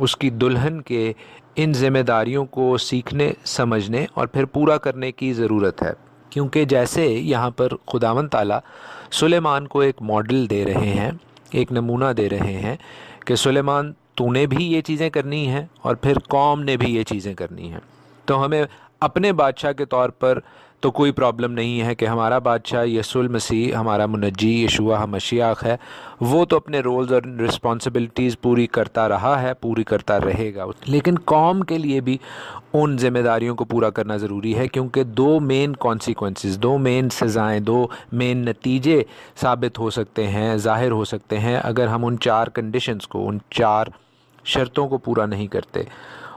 اس کی دلہن کے ان ذمہ داریوں کو سیکھنے، سمجھنے اور پھر پورا کرنے کی ضرورت ہے، کیونکہ جیسے یہاں پر خداوند تعالیٰ سلیمان کو ایک ماڈل دے رہے ہیں، ایک نمونہ دے رہے ہیں کہ سلیمان تو نے بھی یہ چیزیں کرنی ہیں اور پھر قوم نے بھی یہ چیزیں کرنی ہیں۔ تو ہمیں اپنے بادشاہ کے طور پر تو کوئی پرابلم نہیں ہے کہ ہمارا بادشاہ یسوع المسیح، ہمارا منجی یشوع مشیاخ ہے، وہ تو اپنے رولز اور رسپانسبلٹیز پوری کرتا رہا ہے، پوری کرتا رہے گا، لیکن قوم کے لیے بھی ان ذمہ داریوں کو پورا کرنا ضروری ہے، کیونکہ دو مین کانسیکوینسز، دو مین سزائیں، دو مین نتیجے ثابت ہو سکتے ہیں، ظاہر ہو سکتے ہیں اگر ہم ان 4 کنڈیشنز کو، ان 4 شرطوں کو پورا نہیں کرتے۔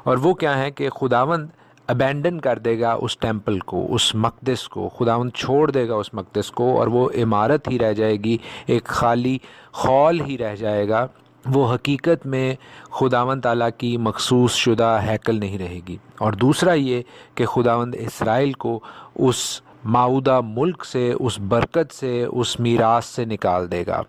اور وہ کیا ہے کہ خداوند ابینڈن کر دے گا اس ٹیمپل کو، اس مقدس کو، خداوند چھوڑ دے گا اس مقدس کو، اور وہ عمارت ہی رہ جائے گی، ایک خالی خول ہی رہ جائے گا، وہ حقیقت میں خداوند تعالیٰ کی مخصوص شدہ ہیکل نہیں رہے گی۔ اور دوسرا یہ کہ خداوند اسرائیل کو اس معودہ ملک سے، اس برکت سے، اس میراث سے نکال دے گا۔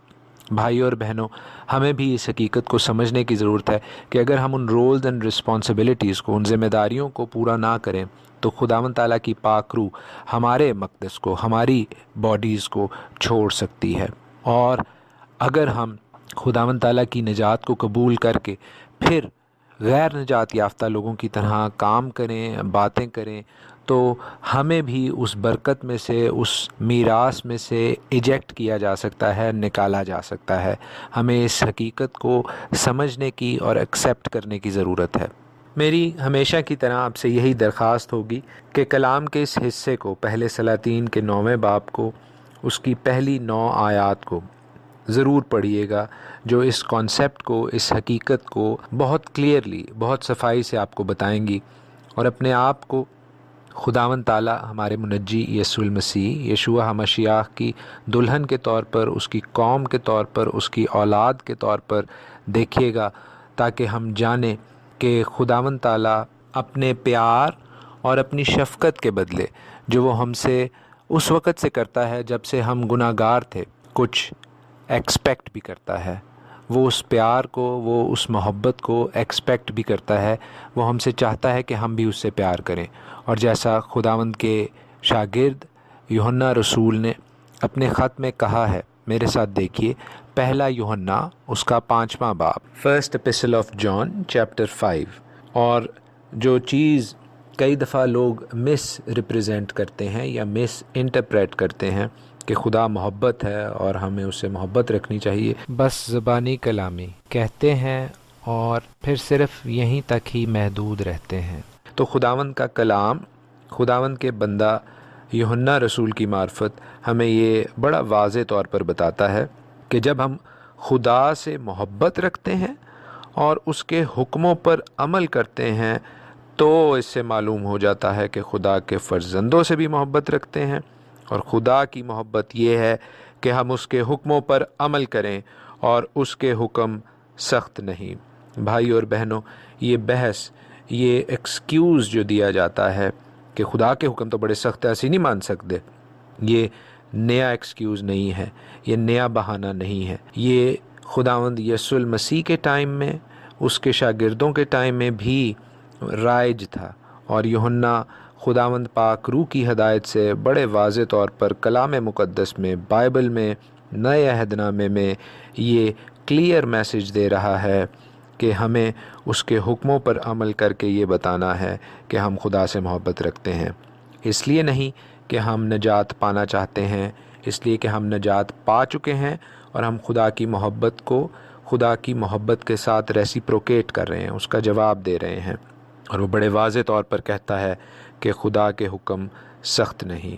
بھائی اور بہنوں، ہمیں بھی اس حقیقت کو سمجھنے کی ضرورت ہے کہ اگر ہم ان رولز اینڈ رسپانسبلٹیز کو، ان ذمہ داریوں کو پورا نہ کریں تو خداوند تعالیٰ کی پاک روح ہمارے مقدس کو، ہماری باڈیز کو چھوڑ سکتی ہے۔ اور اگر ہم خداوند تعالیٰ کی نجات کو قبول کر کے پھر غیر نجات یافتہ لوگوں کی طرح کام کریں، باتیں کریں، تو ہمیں بھی اس برکت میں سے، اس میراث میں سے ایجیکٹ کیا جا سکتا ہے، نکالا جا سکتا ہے۔ ہمیں اس حقیقت کو سمجھنے کی اور ایکسیپٹ کرنے کی ضرورت ہے۔ میری ہمیشہ کی طرح آپ سے یہی درخواست ہوگی کہ کلام کے اس حصے کو، پہلے سلاطین کے 9ویں باب کو، اس کی پہلی 9 آیات کو ضرور پڑھیے گا، جو اس کانسیپٹ کو، اس حقیقت کو بہت کلیئرلی، بہت صفائی سے آپ کو بتائیں گی، اور اپنے آپ کو خداوند تعالیٰ، ہمارے منجی یسوع المسیح، یشوع مشیاخ کی دلہن کے طور پر، اس کی قوم کے طور پر، اس کی اولاد کے طور پر دیکھیے گا، تاکہ ہم جانیں کہ خداوند تعالیٰ اپنے پیار اور اپنی شفقت کے بدلے جو وہ ہم سے اس وقت سے کرتا ہے جب سے ہم گناہ گار تھے، کچھ ایکسپیکٹ بھی کرتا ہے۔ وہ اس پیار کو، وہ اس محبت کو ایکسپیکٹ بھی کرتا ہے، وہ ہم سے چاہتا ہے کہ ہم بھی اس سے پیار کریں۔ اور جیسا خداوند کے شاگرد یوحنا رسول نے اپنے خط میں کہا ہے، میرے ساتھ دیکھیے، پہلا یوحنا اس کا 5واں باب، فرسٹ ایپسٹل آف جان چیپٹر 5۔ اور جو چیز کئی دفعہ لوگ مس ریپریزنٹ کرتے ہیں یا مس انٹرپریٹ کرتے ہیں کہ خدا محبت ہے اور ہمیں اس سے محبت رکھنی چاہیے، بس زبانی کلامی کہتے ہیں اور پھر صرف یہیں تک ہی محدود رہتے ہیں۔ تو خداوند کا کلام، خداوند کے بندہ یوحنا رسول کی معرفت ہمیں یہ بڑا واضح طور پر بتاتا ہے کہ جب ہم خدا سے محبت رکھتے ہیں اور اس کے حکموں پر عمل کرتے ہیں، تو اس سے معلوم ہو جاتا ہے کہ خدا کے فرزندوں سے بھی محبت رکھتے ہیں، اور خدا کی محبت یہ ہے کہ ہم اس کے حکموں پر عمل کریں، اور اس کے حکم سخت نہیں۔ بھائی اور بہنوں، یہ بحث، یہ ایکسکیوز جو دیا جاتا ہے کہ خدا کے حکم تو بڑے سخت ہیں، ایسے نہیں مان سکتے، یہ نیا ایکسکیوز نہیں ہے، یہ نیا بہانہ نہیں ہے۔ یہ خداوند یسوع المسیح کے ٹائم میں، اس کے شاگردوں کے ٹائم میں بھی رائج تھا، اور یوحنا خداوند پاک روح کی ہدایت سے بڑے واضح طور پر کلام مقدس میں، بائبل میں، نئے عہد نامے میں یہ کلیئر میسج دے رہا ہے کہ ہمیں اس کے حکموں پر عمل کر کے یہ بتانا ہے کہ ہم خدا سے محبت رکھتے ہیں۔ اس لیے نہیں کہ ہم نجات پانا چاہتے ہیں، اس لیے کہ ہم نجات پا چکے ہیں اور ہم خدا کی محبت کو، خدا کی محبت کے ساتھ ریسیپروکیٹ کر رہے ہیں، اس کا جواب دے رہے ہیں۔ اور وہ بڑے واضح طور پر کہتا ہے کہ خدا کے حکم سخت نہیں۔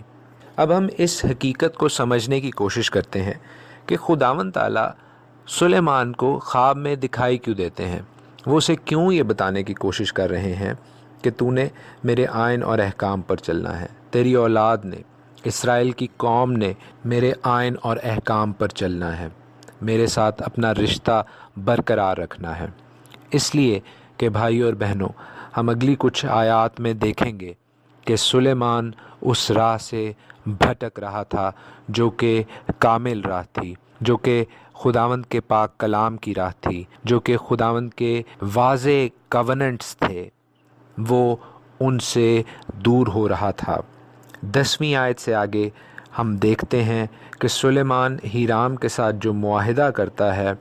اب ہم اس حقیقت کو سمجھنے کی کوشش کرتے ہیں کہ خداوند تعالیٰ سلیمان کو خواب میں دکھائی کیوں دیتے ہیں، وہ اسے کیوں یہ بتانے کی کوشش کر رہے ہیں کہ تو نے میرے آئین اور احکام پر چلنا ہے، تیری اولاد نے، اسرائیل کی قوم نے میرے آئین اور احکام پر چلنا ہے، میرے ساتھ اپنا رشتہ برقرار رکھنا ہے۔ اس لیے کہ بھائی اور بہنوں، ہم اگلی کچھ آیات میں دیکھیں گے کہ سلیمان اس راہ سے بھٹک رہا تھا جو کہ کامل راہ تھی، جو کہ خداوند کے پاک کلام کی راہ تھی، جو کہ خداوند کے واضح کوننٹس تھے، وہ ان سے دور ہو رہا تھا۔ 10ویں آیت سے آگے ہم دیکھتے ہیں کہ سلیمان ہیرام کے ساتھ جو معاہدہ کرتا ہے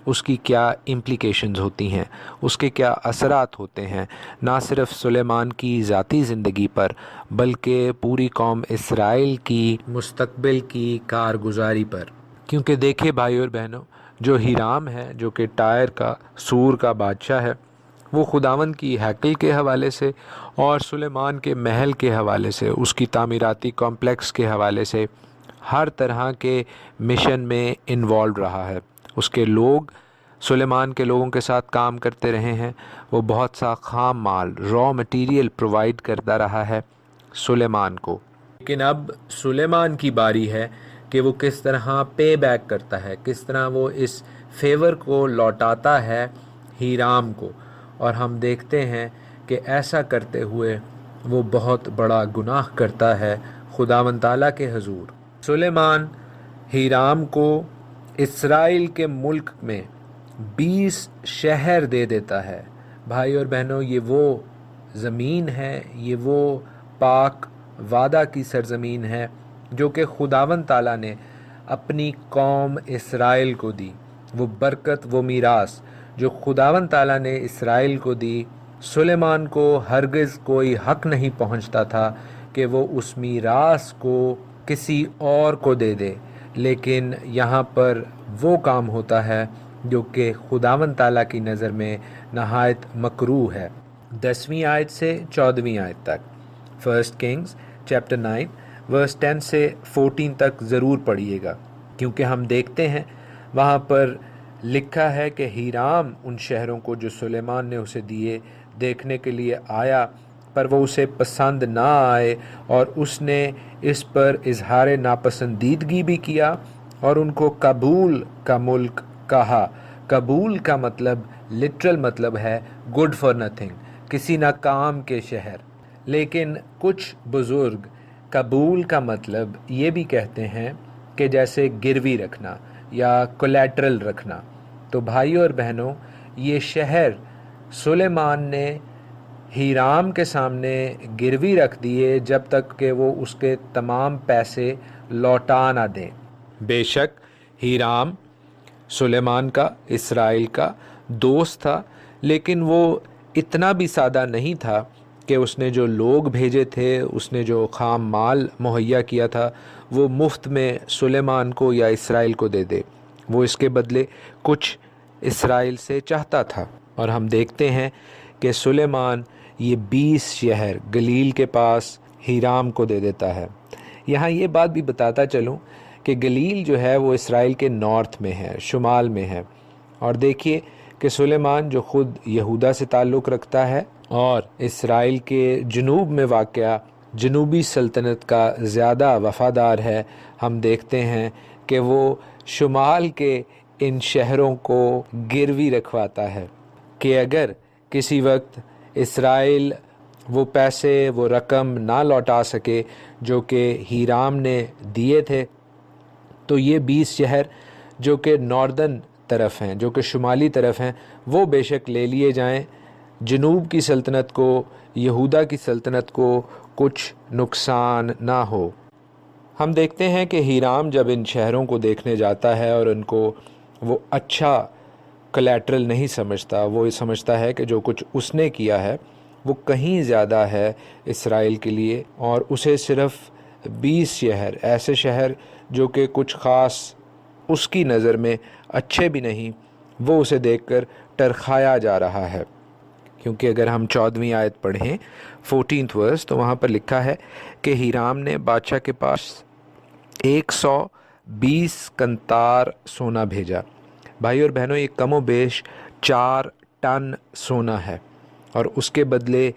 اس کی کیا امپلیکیشنز ہوتی ہیں، اس کے کیا اثرات ہوتے ہیں، نہ صرف سلیمان کی ذاتی زندگی پر بلکہ پوری قوم اسرائیل کی مستقبل کی کارگزاری پر۔ کیونکہ دیکھیں بھائی اور بہنوں، جو ہیرام ہے، جو کہ ٹائر کا، سور کا بادشاہ ہے، وہ خداوند کی ہیکل کے حوالے سے اور سلیمان کے محل کے حوالے سے، اس کی تعمیراتی کمپلیکس کے حوالے سے ہر طرح کے مشن میں انوالو رہا ہے۔ اس کے لوگ سلیمان کے لوگوں کے ساتھ کام کرتے رہے ہیں، وہ بہت سا خام مال، را مٹیریل پرووائڈ کرتا رہا ہے سلیمان کو۔ لیکن اب سلیمان کی باری ہے کہ وہ کس طرح پے بیک کرتا ہے، کس طرح وہ اس فیور کو لوٹاتا ہے ہیرام کو، اور ہم دیکھتے ہیں کہ ایسا کرتے ہوئے وہ بہت بڑا گناہ کرتا ہے خداوند تعالیٰ کے حضور۔ سلیمان ہیرام کو اسرائیل کے ملک میں 20 شہر دے دیتا ہے۔ بھائی اور بہنوں، یہ وہ زمین ہے، یہ وہ پاک وعدہ کی سرزمین ہے جو کہ خداوند تعالیٰ نے اپنی قوم اسرائیل کو دی۔ وہ برکت، وہ میراث جو خداوند تعالیٰ نے اسرائیل کو دی، سلیمان کو ہرگز کوئی حق نہیں پہنچتا تھا کہ وہ اس میراث کو کسی اور کو دے دے، لیکن یہاں پر وہ کام ہوتا ہے جو کہ خداوند تعالیٰ کی نظر میں نہایت مکروہ ہے۔ 10ویں آیت سے 14ویں آیت تک، 1 کنگز چیپٹر 9 ورس 10 سے 14 تک ضرور پڑھیے گا، کیونکہ ہم دیکھتے ہیں وہاں پر لکھا ہے کہ ہیرام ان شہروں کو جو سلیمان نے اسے دیے دیکھنے کے لیے آیا، پر وہ اسے پسند نہ آئے، اور اس نے اس پر اظہار ناپسندیدگی بھی کیا اور ان کو قبول کا ملک کہا۔ قبول کا مطلب لٹرل مطلب ہے گڈ فار نتھنگ، کسی ناکام کے شہر۔ لیکن کچھ بزرگ قبول کا مطلب یہ بھی کہتے ہیں کہ جیسے گروی رکھنا یا کولیٹرل رکھنا۔ تو بھائیوں اور بہنوں، یہ شہر سلیمان نے ہیرام کے سامنے گروی رکھ دیے جب تک کہ وہ اس کے تمام پیسے لوٹا نہ دیں۔ بے شک ہیرام سلیمان کا، اسرائیل کا دوست تھا، لیکن وہ اتنا بھی سادہ نہیں تھا کہ اس نے جو لوگ بھیجے تھے، اس نے جو خام مال مہیا کیا تھا، وہ مفت میں سلیمان کو یا اسرائیل کو دے دے۔ وہ اس کے بدلے کچھ اسرائیل سے چاہتا تھا، اور ہم دیکھتے ہیں کہ سلیمان یہ 20 شہر گلیل کے پاس ہیرام کو دے دیتا ہے۔ یہاں یہ بات بھی بتاتا چلوں کہ گلیل جو ہے وہ اسرائیل کے نارتھ میں ہے، شمال میں ہے، اور دیکھیے کہ سلیمان جو خود یہودا سے تعلق رکھتا ہے اور اسرائیل کے جنوب میں واقع جنوبی سلطنت کا زیادہ وفادار ہے، ہم دیکھتے ہیں کہ وہ شمال کے ان شہروں کو گروی رکھواتا ہے کہ اگر کسی وقت اسرائیل وہ پیسے، وہ رقم نہ لوٹا سکے جو کہ ہیرام نے دیے تھے، تو یہ 20 شہر جو کہ ناردرن طرف ہیں، جو کہ شمالی طرف ہیں، وہ بے شک لے لیے جائیں، جنوب کی سلطنت کو، یہودا کی سلطنت کو کچھ نقصان نہ ہو۔ ہم دیکھتے ہیں کہ ہیرام جب ان شہروں کو دیکھنے جاتا ہے اور ان کو وہ اچھا کولیٹرل نہیں سمجھتا، وہ سمجھتا ہے کہ جو کچھ اس نے کیا ہے وہ کہیں زیادہ ہے اسرائیل کے لیے، اور اسے صرف 20 شہر، ایسے شہر جو کہ کچھ خاص اس کی نظر میں اچھے بھی نہیں، وہ اسے دیکھ کر ٹرخایا جا رہا ہے۔ کیونکہ اگر ہم 14ویں آیت پڑھیں 14th ورس، تو وہاں پر لکھا ہے کہ ہیرام نے بادشاہ کے پاس 120 کنتار سونا بھیجا۔ بھائی اور بہنوں، یہ کم و بیش 4 ٹن سونا ہے، اور اس کے بدلے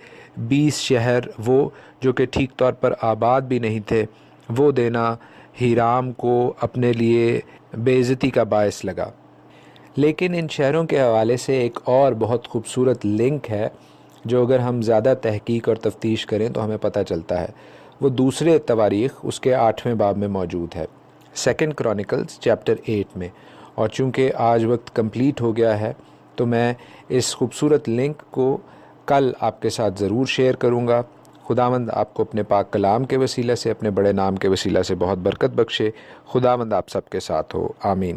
20 شہر وہ جو کہ ٹھیک طور پر آباد بھی نہیں تھے، وہ دینا ہیرام کو اپنے لیے بے عزتی کا باعث لگا۔ لیکن ان شہروں کے حوالے سے ایک اور بہت خوبصورت لنک ہے جو اگر ہم زیادہ تحقیق اور تفتیش کریں تو ہمیں پتہ چلتا ہے۔ وہ دوسرے تواریخ اس کے 8ویں باب میں موجود ہے۔ سیکنڈ کرونیکلز چیپٹر 8 میں، اور چونکہ آج وقت کمپلیٹ ہو گیا ہے تو میں اس خوبصورت لنک کو کل آپ کے ساتھ ضرور شیئر کروں گا۔ خداوند آپ کو اپنے پاک کلام کے وسیلہ سے، اپنے بڑے نام کے وسیلہ سے بہت برکت بخشے۔ خداوند آپ سب کے ساتھ ہو، آمین۔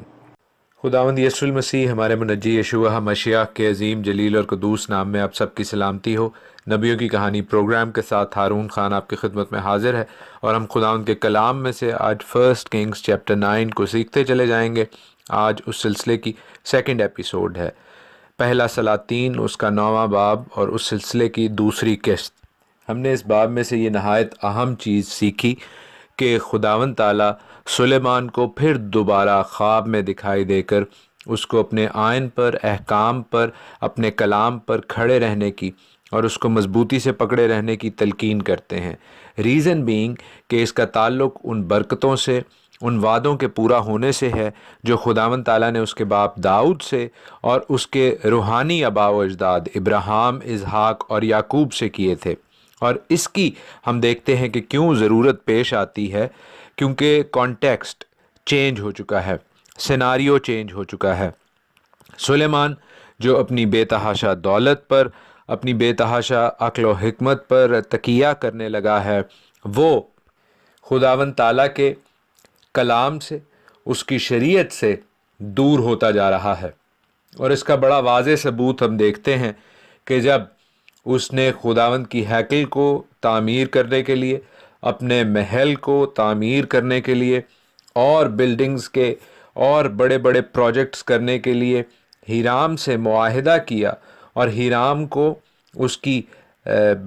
خداوند یسوع المسیح ہمارے منجی یشوع مشیخ کے عظیم جلیل اور قدوس نام میں آپ سب کی سلامتی ہو۔ نبیوں کی کہانی پروگرام کے ساتھ ہارون خان آپ کی خدمت میں حاضر ہے، اور ہم خداوند کے کلام میں سے آج فرسٹ کنگز چیپٹر 9 کو سیکھتے چلے جائیں گے۔ آج اس سلسلے کی سیکنڈ ایپیسوڈ ہے، پہلا سلاطین اس کا 9واں باب اور اس سلسلے کی دوسری قسط۔ ہم نے اس باب میں سے یہ نہایت اہم چیز سیکھی کہ خداوند تعالیٰ سلیمان کو پھر دوبارہ خواب میں دکھائی دے کر اس کو اپنے آئین پر، احکام پر، اپنے کلام پر کھڑے رہنے کی اور اس کو مضبوطی سے پکڑے رہنے کی تلقین کرتے ہیں۔ ریزن بینگ کہ اس کا تعلق ان برکتوں سے، ان وعدوں کے پورا ہونے سے ہے جو خداوند تعالیٰ نے اس کے باپ داؤد سے اور اس کے روحانی آباء و اجداد ابراہیم، اسحاق اور یعقوب سے کیے تھے۔ اور اس کی ہم دیکھتے ہیں کہ کیوں ضرورت پیش آتی ہے، کیونکہ کانٹیکسٹ چینج ہو چکا ہے، سیناریو چینج ہو چکا ہے۔ سلیمان جو اپنی بے تحاشا دولت پر، اپنی بے تحاشا عقل و حکمت پر تکیہ کرنے لگا ہے، وہ خداوند تعالیٰ کے کلام سے، اس کی شریعت سے دور ہوتا جا رہا ہے۔ اور اس کا بڑا واضح ثبوت ہم دیکھتے ہیں کہ جب اس نے خداوند کی ہیکل کو تعمیر کرنے کے لیے، اپنے محل کو تعمیر کرنے کے لیے اور بلڈنگز کے اور بڑے بڑے پروجیکٹس کرنے کے لیے ہیرام سے معاہدہ کیا، اور ہیرام کو اس کی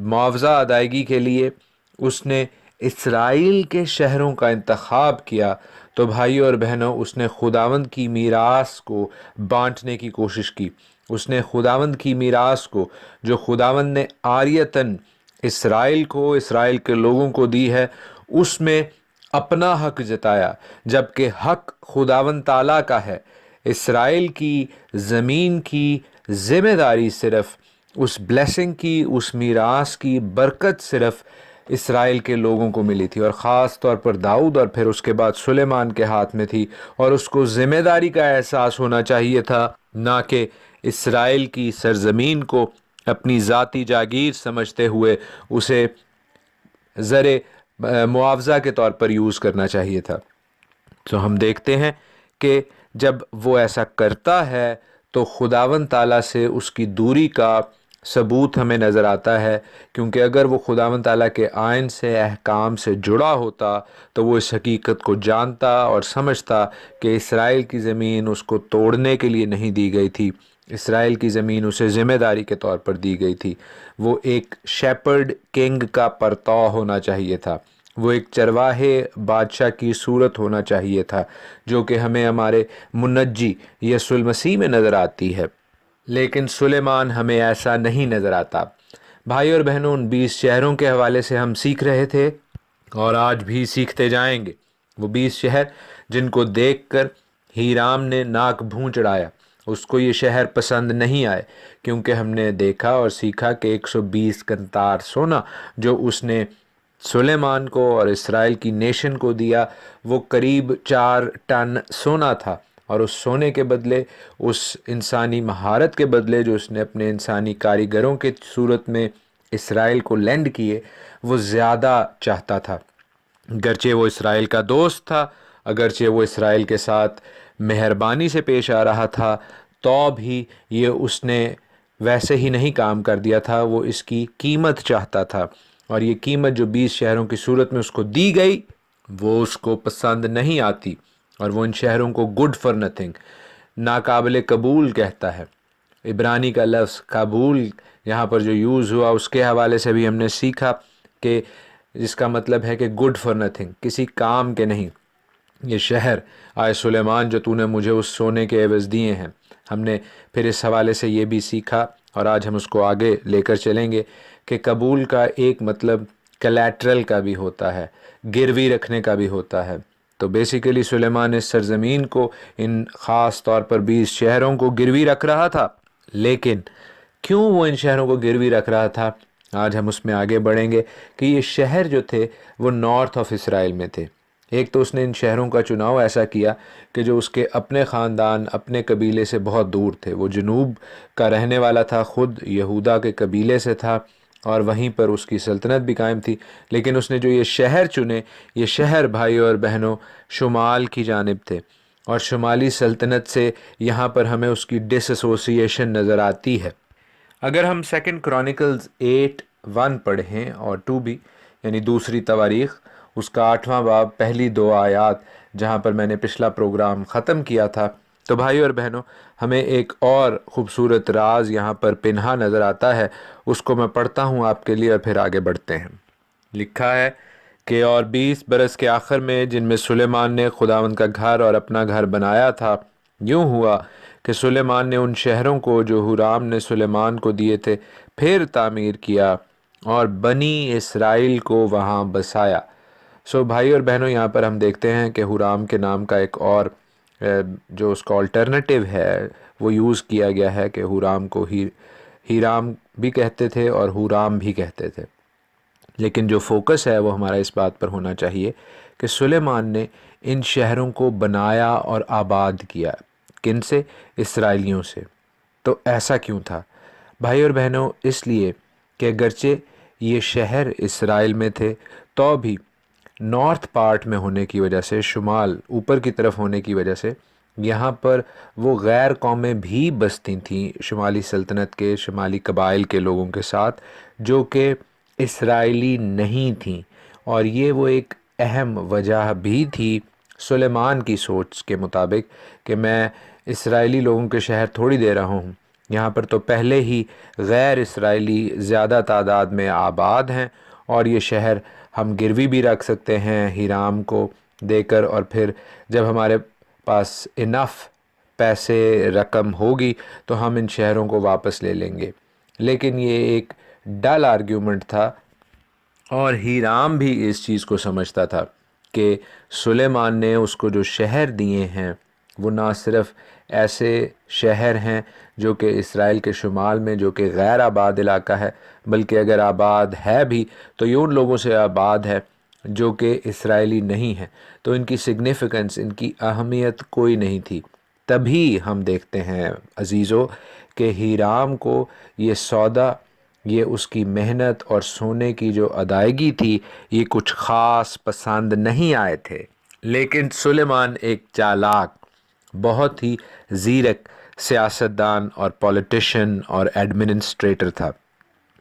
معاوضہ ادائیگی کے لیے اس نے اسرائیل کے شہروں کا انتخاب کیا، تو بھائیوں اور بہنوں اس نے خداوند کی میراث کو بانٹنے کی کوشش کی۔ اس نے خداوند کی میراث کو جو خداوند نے عاریتاً اسرائیل کو، اسرائیل کے لوگوں کو دی ہے، اس میں اپنا حق جتایا، جبکہ حق خداوند تعالیٰ کا ہے۔ اسرائیل کی زمین کی ذمہ داری صرف اس بلیسنگ کی، اس میراث کی برکت صرف اسرائیل کے لوگوں کو ملی تھی، اور خاص طور پر داؤد اور پھر اس کے بعد سلیمان کے ہاتھ میں تھی، اور اس کو ذمہ داری کا احساس ہونا چاہیے تھا، نہ کہ اسرائیل کی سرزمین کو اپنی ذاتی جاگیر سمجھتے ہوئے اسے زر معاوضہ کے طور پر یوز کرنا چاہیے تھا۔ تو ہم دیکھتے ہیں کہ جب وہ ایسا کرتا ہے تو خداوند تعالیٰ سے اس کی دوری کا ثبوت ہمیں نظر آتا ہے، کیونکہ اگر وہ خداوند تعالیٰ کے آئین سے، احکام سے جڑا ہوتا تو وہ اس حقیقت کو جانتا اور سمجھتا کہ اسرائیل کی زمین اس کو توڑنے کے لیے نہیں دی گئی تھی، اسرائیل کی زمین اسے ذمہ داری کے طور پر دی گئی تھی۔ وہ ایک شیپرڈ کنگ کا پرتو ہونا چاہیے تھا، وہ ایک چرواہے بادشاہ کی صورت ہونا چاہیے تھا، جو کہ ہمیں ہمارے منجی یسوع المسیح میں نظر آتی ہے، لیکن سلیمان ہمیں ایسا نہیں نظر آتا۔ بھائی اور بہنوں، ان 20 شہروں کے حوالے سے ہم سیکھ رہے تھے اور آج بھی سیکھتے جائیں گے۔ وہ 20 شہر جن کو دیکھ کر ہیرام نے ناک بھون چڑھایا، اس کو یہ شہر پسند نہیں آئے، کیونکہ ہم نے دیکھا اور سیکھا کہ 120 قنطار سونا جو اس نے سلیمان کو اور اسرائیل کی نیشن کو دیا، وہ قریب 4 ٹن سونا تھا، اور اس سونے کے بدلے، اس انسانی مہارت کے بدلے جو اس نے اپنے انسانی کاریگروں کے صورت میں اسرائیل کو لینڈ کیے، وہ زیادہ چاہتا تھا۔ گرچہ وہ اسرائیل کا دوست تھا، اگرچہ وہ اسرائیل کے ساتھ مہربانی سے پیش آ رہا تھا، تو بھی یہ اس نے ویسے ہی نہیں کام کر دیا تھا، وہ اس کی قیمت چاہتا تھا، اور یہ قیمت جو 20 شہروں کی صورت میں اس کو دی گئی وہ اس کو پسند نہیں آتی، اور وہ ان شہروں کو گڈ فار نتھنگ، ناقابل قبول کہتا ہے۔ عبرانی کا لفظ قبول یہاں پر جو یوز ہوا اس کے حوالے سے بھی ہم نے سیکھا کہ جس کا مطلب ہے کہ گڈ فار نتھنگ، کسی کام کے نہیں۔ یہ شہر آئے سلیمان جو تو نے مجھے اس سونے کے عوض دیے ہیں، ہم نے پھر اس حوالے سے یہ بھی سیکھا، اور آج ہم اس کو آگے لے کر چلیں گے کہ قبول کا ایک مطلب کلیٹرل کا بھی ہوتا ہے، گروی رکھنے کا بھی ہوتا ہے۔ تو بیسیکلی سلیمان اس سرزمین کو، ان خاص طور پر 20 شہروں کو گروی رکھ رہا تھا، لیکن کیوں وہ ان شہروں کو گروی رکھ رہا تھا، آج ہم اس میں آگے بڑھیں گے کہ یہ شہر جو تھے وہ نارتھ آف اسرائیل میں تھے، ایک تو اس نے ان شہروں کا چناؤ ایسا کیا کہ جو اس کے اپنے خاندان اپنے قبیلے سے بہت دور تھے. وہ جنوب کا رہنے والا تھا، خود یہودا کے قبیلے سے تھا اور وہیں پر اس کی سلطنت بھی قائم تھی. لیکن اس نے جو یہ شہر چنے، یہ شہر بھائیوں اور بہنوں شمال کی جانب تھے، اور شمالی سلطنت سے یہاں پر ہمیں اس کی ڈس ایسوسیشن نظر آتی ہے. اگر ہم سیکنڈ کرونیکلز 8:1 پڑھیں اور 2 بھی، یعنی دوسری تواریخ، اس کا 8واں باب پہلی 2 آیات، جہاں پر میں نے پچھلا پروگرام ختم کیا تھا، تو بھائی اور بہنوں ہمیں ایک اور خوبصورت راز یہاں پر پنہا نظر آتا ہے. اس کو میں پڑھتا ہوں آپ کے لیے اور پھر آگے بڑھتے ہیں. لکھا ہے کہ اور 20 برس کے آخر میں، جن میں سلیمان نے خداوند کا گھر اور اپنا گھر بنایا تھا، یوں ہوا کہ سلیمان نے ان شہروں کو جو ہورام نے سلیمان کو دیے تھے پھر تعمیر کیا اور بنی اسرائیل کو وہاں بسایا. بھائی اور بہنوں یہاں پر ہم دیکھتے ہیں کہ ہورام کے نام کا ایک اور جو اس کا الٹرنیٹیو ہے وہ یوز کیا گیا ہے کہ ہورام کو ہیرام بھی کہتے تھے اور ہورام بھی کہتے تھے. لیکن جو فوکس ہے وہ ہمارا اس بات پر ہونا چاہیے کہ سلیمان نے ان شہروں کو بنایا اور آباد کیا. کن سے؟ اسرائیلیوں سے. تو ایسا کیوں تھا بھائی اور بہنوں؟ اس لیے کہ اگرچہ یہ شہر اسرائیل میں تھے تو بھی نارتھ پارٹ میں ہونے کی وجہ سے، شمال اوپر کی طرف ہونے کی وجہ سے، یہاں پر وہ غیر قومیں بھی بستی تھیں شمالی سلطنت کے شمالی قبائل کے لوگوں کے ساتھ، جو کہ اسرائیلی نہیں تھیں. اور یہ وہ ایک اہم وجہ بھی تھی سلیمان کی سوچ کے مطابق کہ میں اسرائیلی لوگوں کے شہر تھوڑی دے رہا ہوں، یہاں پر تو پہلے ہی غیر اسرائیلی زیادہ تعداد میں آباد ہیں، اور یہ شہر ہم گروی بھی رکھ سکتے ہیں ہیرام کو دے کر، اور پھر جب ہمارے پاس انف پیسے رقم ہوگی تو ہم ان شہروں کو واپس لے لیں گے. لیکن یہ ایک ڈل آرگیومنٹ تھا، اور ہیرام بھی اس چیز کو سمجھتا تھا کہ سلیمان نے اس کو جو شہر دیے ہیں وہ نہ صرف ایسے شہر ہیں جو کہ اسرائیل کے شمال میں جو کہ غیر آباد علاقہ ہے، بلکہ اگر آباد ہے بھی تو یہ ان لوگوں سے آباد ہے جو کہ اسرائیلی نہیں ہیں. تو ان کی سگنیفیکنس، ان کی اہمیت کوئی نہیں تھی. تبھی ہم دیکھتے ہیں عزیزو کہ ہیرام کو یہ سودا، یہ اس کی محنت اور سونے کی جو ادائیگی تھی، یہ کچھ خاص پسند نہیں آئے تھے. لیکن سلیمان ایک چالاک، بہت ہی زیرک سیاستدان اور پولیٹیشین اور ایڈمنسٹریٹر تھا.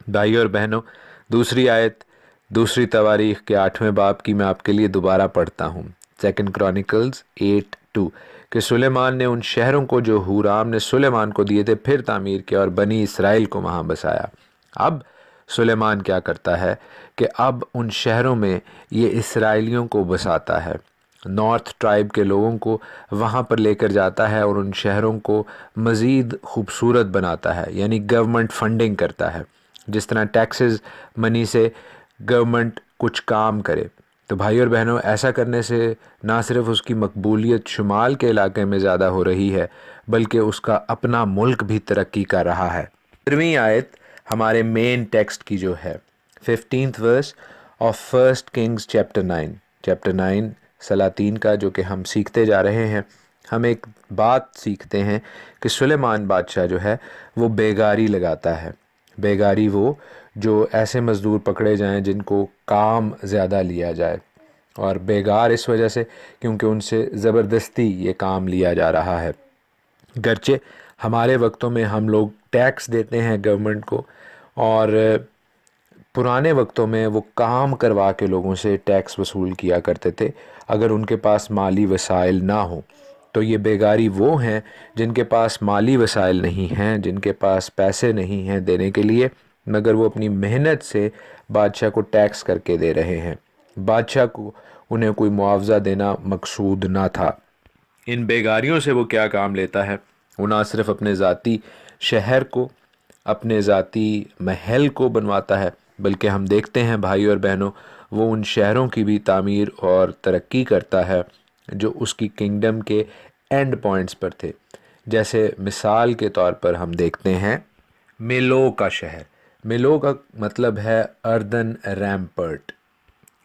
بھائی اور بہنوں دوسری آیت دوسری تواریخ کے 8ویں باب کی میں آپ کے لیے دوبارہ پڑھتا ہوں. سیکنڈ کرونیکلز 8:2 کہ سلیمان نے ان شہروں کو جو ہورام نے سلیمان کو دیے تھے پھر تعمیر کیا اور بنی اسرائیل کو وہاں بسایا. اب سلیمان کیا کرتا ہے کہ اب ان شہروں میں یہ اسرائیلیوں کو بساتا ہے، نارتھ ٹرائب کے لوگوں کو وہاں پر لے کر جاتا ہے اور ان شہروں کو مزید خوبصورت بناتا ہے. یعنی گورنمنٹ فنڈنگ کرتا ہے، جس طرح ٹیکسز منی سے گورنمنٹ کچھ کام کرے. تو بھائی اور بہنوں ایسا کرنے سے نہ صرف اس کی مقبولیت شمال کے علاقے میں زیادہ ہو رہی ہے، بلکہ اس کا اپنا ملک بھی ترقی کر رہا ہے. 13ویں آیت ہمارے مین ٹیکسٹ کی جو ہے 15th verse of 1 Kings chapter 9 سلاطین کا، جو کہ ہم سیکھتے جا رہے ہیں. ہم ایک بات سیکھتے ہیں کہ سلیمان بادشاہ جو ہے وہ بیگاری لگاتا ہے. بیگاری وہ جو ایسے مزدور پکڑے جائیں جن کو کام زیادہ لیا جائے، اور بیگار اس وجہ سے کیونکہ ان سے زبردستی یہ کام لیا جا رہا ہے. گرچہ ہمارے وقتوں میں ہم لوگ ٹیکس دیتے ہیں گورنمنٹ کو، اور پرانے وقتوں میں وہ کام کروا کے لوگوں سے ٹیکس وصول کیا کرتے تھے اگر ان کے پاس مالی وسائل نہ ہوں. تو یہ بیگاری وہ ہیں جن کے پاس مالی وسائل نہیں ہیں، جن کے پاس پیسے نہیں ہیں دینے کے لیے، مگر وہ اپنی محنت سے بادشاہ کو ٹیکس کر کے دے رہے ہیں. بادشاہ کو انہیں کوئی معاوضہ دینا مقصود نہ تھا. ان بیگاریوں سے وہ کیا کام لیتا ہے؟ وہ نہ صرف اپنے ذاتی شہر کو، اپنے ذاتی محل کو بنواتا ہے، بلکہ ہم دیکھتے ہیں بھائی اور بہنوں وہ ان شہروں کی بھی تعمیر اور ترقی کرتا ہے جو اس کی کنگڈم کے اینڈ پوائنٹس پر تھے. جیسے مثال کے طور پر ہم دیکھتے ہیں میلو کا شہر. میلو کا مطلب ہے اردن ریمپرٹ،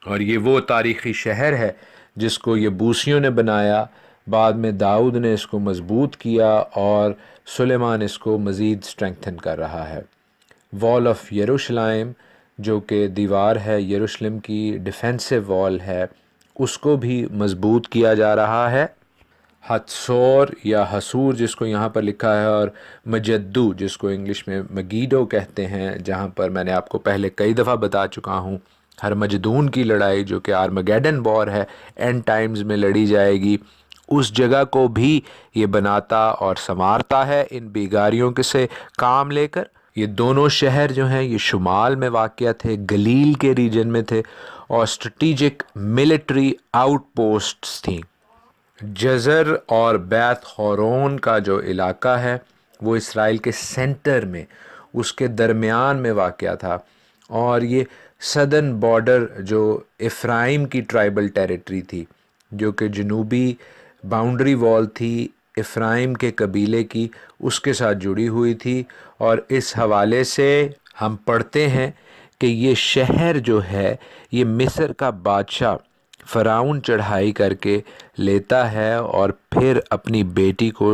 اور یہ وہ تاریخی شہر ہے جس کو یبوسیوں نے بنایا، بعد میں داؤد نے اس کو مضبوط کیا اور سلیمان اس کو مزید سٹرینگتھن کر رہا ہے۔ وال آف یروشلم جو کہ دیوار ہے یروشلم کی، ڈیفینسو وال ہے، اس کو بھی مضبوط کیا جا رہا ہے۔ حتسور یا حصور جس کو یہاں پر لکھا ہے، اور مجدو جس کو انگلش میں مگیڈو کہتے ہیں، جہاں پر میں نے آپ کو پہلے کئی دفعہ بتا چکا ہوں ہرمجدون کی لڑائی جو کہ آرمگیڈن وار ہے، اینڈ ٹائمز میں لڑی جائے گی، اس جگہ کو بھی یہ بناتا اور سنوارتا ہے ان بیگاریوں کے سے کام لے کر۔ یہ دونوں شہر جو ہیں یہ شمال میں واقع تھے، گلیل کے ریجن میں تھے، اور اسٹریٹجک ملٹری آؤٹ پوسٹس تھیں۔ جزر اور بیت خورون کا جو علاقہ ہے وہ اسرائیل کے سینٹر میں، اس کے درمیان میں واقع تھا، اور یہ سدرن بارڈر جو افرائیم کی ٹرائبل ٹیریٹری تھی، جو کہ جنوبی باؤنڈری وال تھی افرائیم کے قبیلے کی، اس کے ساتھ جڑی ہوئی تھی۔ اور اس حوالے سے ہم پڑھتے ہیں کہ یہ شہر جو ہے یہ مصر کا بادشاہ فرعون چڑھائی کر کے لیتا ہے اور پھر اپنی بیٹی کو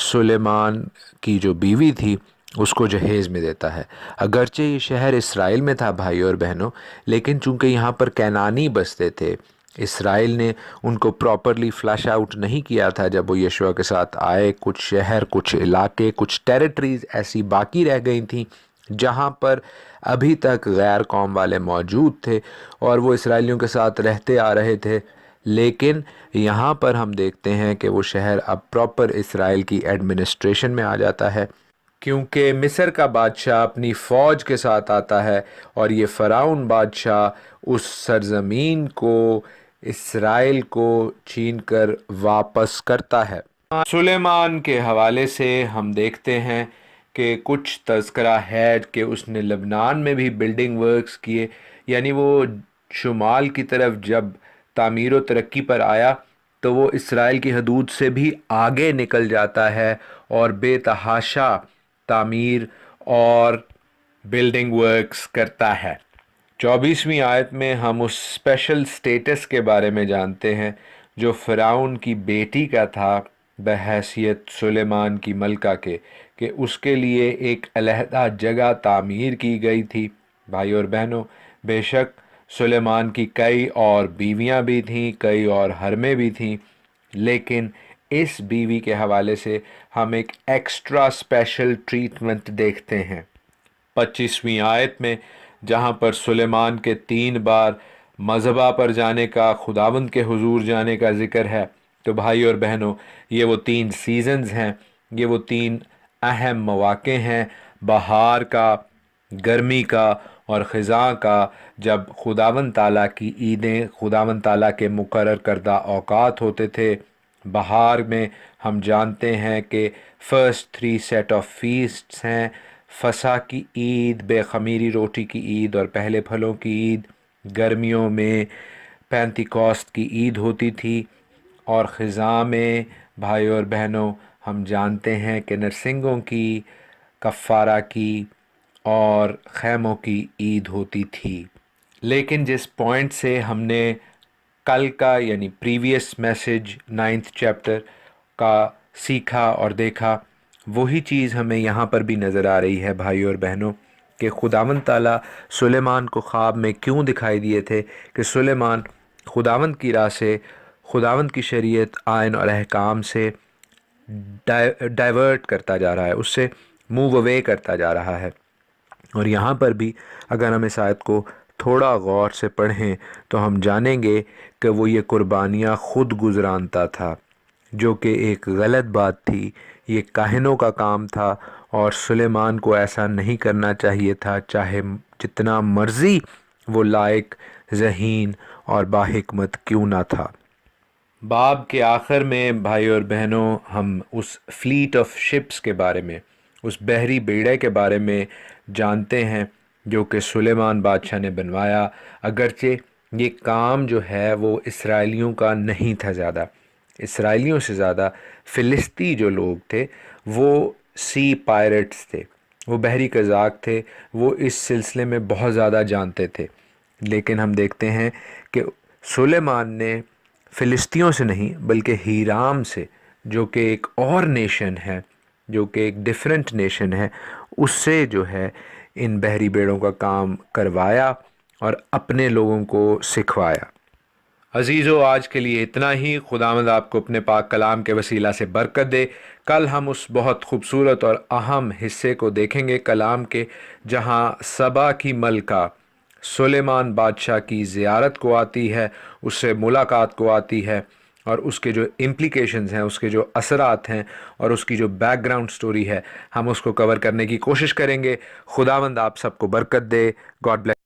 سلیمان کی جو بیوی تھی اس کو جہیز میں دیتا ہے۔ اگرچہ یہ شہر اسرائیل میں تھا بھائی اور بہنوں، لیکن چونکہ یہاں پر کینانی بستے تھے، اسرائیل نے ان کو پراپرلی فلیش آؤٹ نہیں کیا تھا جب وہ یشوع کے ساتھ آئے۔ کچھ شہر، کچھ علاقے، کچھ ٹیریٹریز ایسی باقی رہ گئی تھیں جہاں پر ابھی تک غیر قوم والے موجود تھے اور وہ اسرائیلیوں کے ساتھ رہتے آ رہے تھے، لیکن یہاں پر ہم دیکھتے ہیں کہ وہ شہر اب پراپر اسرائیل کی ایڈمنسٹریشن میں آ جاتا ہے، کیونکہ مصر کا بادشاہ اپنی فوج کے ساتھ آتا ہے اور یہ فرعون بادشاہ اس سرزمین کو، اسرائیل کو چھین کر واپس کرتا ہے۔ سلیمان کے حوالے سے ہم دیکھتے ہیں کہ کچھ تذکرہ ہے کہ اس نے لبنان میں بھی بلڈنگ ورکس کیے، یعنی وہ شمال کی طرف جب تعمیر و ترقی پر آیا تو وہ اسرائیل کی حدود سے بھی آگے نکل جاتا ہے اور بے تحاشا تعمیر اور بلڈنگ ورکس کرتا ہے۔ 24ویں آیت میں ہم اس اسپیشل سٹیٹس کے بارے میں جانتے ہیں جو فرعون کی بیٹی کا تھا بحیثیت سلیمان کی ملکہ کے، کہ اس کے لیے ایک علیحدہ جگہ تعمیر کی گئی تھی۔ بھائی اور بہنوں، بے شک سلیمان کی کئی اور بیویاں بھی تھیں، کئی اور حرمیں بھی تھیں، لیکن اس بیوی کے حوالے سے ہم ایک ایکسٹرا اسپیشل ٹریٹمنٹ دیکھتے ہیں 25ویں آیت میں، جہاں پر سلیمان کے 3 بار مذبح پر جانے کا، خداوند کے حضور جانے کا ذکر ہے۔ تو بھائی اور بہنوں، یہ وہ 3 سیزنز ہیں، یہ وہ 3 اہم مواقع ہیں، بہار کا، گرمی کا اور خزاں کا، جب خداوند تعالیٰ کی عیدیں، خداوند تعالیٰ کے مقرر کردہ اوقات ہوتے تھے۔ بہار میں ہم جانتے ہیں کہ فرسٹ 3 سیٹ آف فیسٹس ہیں، فسح کی عید، بے خمیری روٹی کی عید اور پہلے پھلوں کی عید۔ گرمیوں میں پینتیکوسٹ کی عید ہوتی تھی، اور خزاں میں بھائی اور بہنوں ہم جانتے ہیں کہ نرسنگوں کی، کفارہ کی اور خیموں کی عید ہوتی تھی۔ لیکن جس پوائنٹ سے ہم نے کل کا یعنی پریویس میسج 9th چیپٹر کا سیکھا اور دیکھا، وہی چیز ہمیں یہاں پر بھی نظر آ رہی ہے بھائی اور بہنوں، کہ خداوند تعالیٰ سلیمان کو خواب میں کیوں دکھائی دیے تھے کہ سلیمان خداوند کی راہ سے، خداوند کی شریعت، آئین اور احکام سے ڈائیورٹ کرتا جا رہا ہے، اس سے موو اوے کرتا جا رہا ہے۔ اور یہاں پر بھی اگر ہم اس آیت کو تھوڑا غور سے پڑھیں تو ہم جانیں گے کہ وہ یہ قربانیاں خود گزرانتا تھا، جو کہ ایک غلط بات تھی، یہ کاہنوں کا کام تھا، اور سلیمان کو ایسا نہیں کرنا چاہیے تھا، چاہے جتنا مرضی وہ لائق، ذہین اور باحکمت کیوں نہ تھا۔ باب کے آخر میں بھائی اور بہنوں ہم اس فلیٹ آف شپس کے بارے میں، اس بحری بیڑے کے بارے میں جانتے ہیں جو کہ سلیمان بادشاہ نے بنوایا، اگرچہ یہ کام جو ہے وہ اسرائیلیوں کا نہیں تھا، زیادہ اسرائیلیوں سے زیادہ فلسطی جو لوگ تھے وہ سی پائرٹس تھے، وہ بحری قزاق تھے، وہ اس سلسلے میں بہت زیادہ جانتے تھے۔ لیکن ہم دیکھتے ہیں کہ سلیمان نے فلسطینیوں سے نہیں بلکہ ہیرام سے، جو کہ ایک اور نیشن ہے، جو کہ ایک ڈیفرنٹ نیشن ہے، اس سے جو ہے ان بحری بیڑوں کا کام کروایا اور اپنے لوگوں کو سکھوایا۔ عزیزو، آج کے لیے اتنا ہی۔ خداوند آپ کو اپنے پاک کلام کے وسیلہ سے برکت دے۔ کل ہم اس بہت خوبصورت اور اہم حصے کو دیکھیں گے کلام کے، جہاں سبا کی ملکہ سلیمان بادشاہ کی زیارت کو آتی ہے، اس سے ملاقات کو آتی ہے، اور اس کے جو امپلیکیشنز ہیں، اس کے جو اثرات ہیں، اور اس کی جو بیک گراؤنڈ سٹوری ہے، ہم اس کو کور کرنے کی کوشش کریں گے۔ خداوند آپ سب کو برکت دے۔ God bless.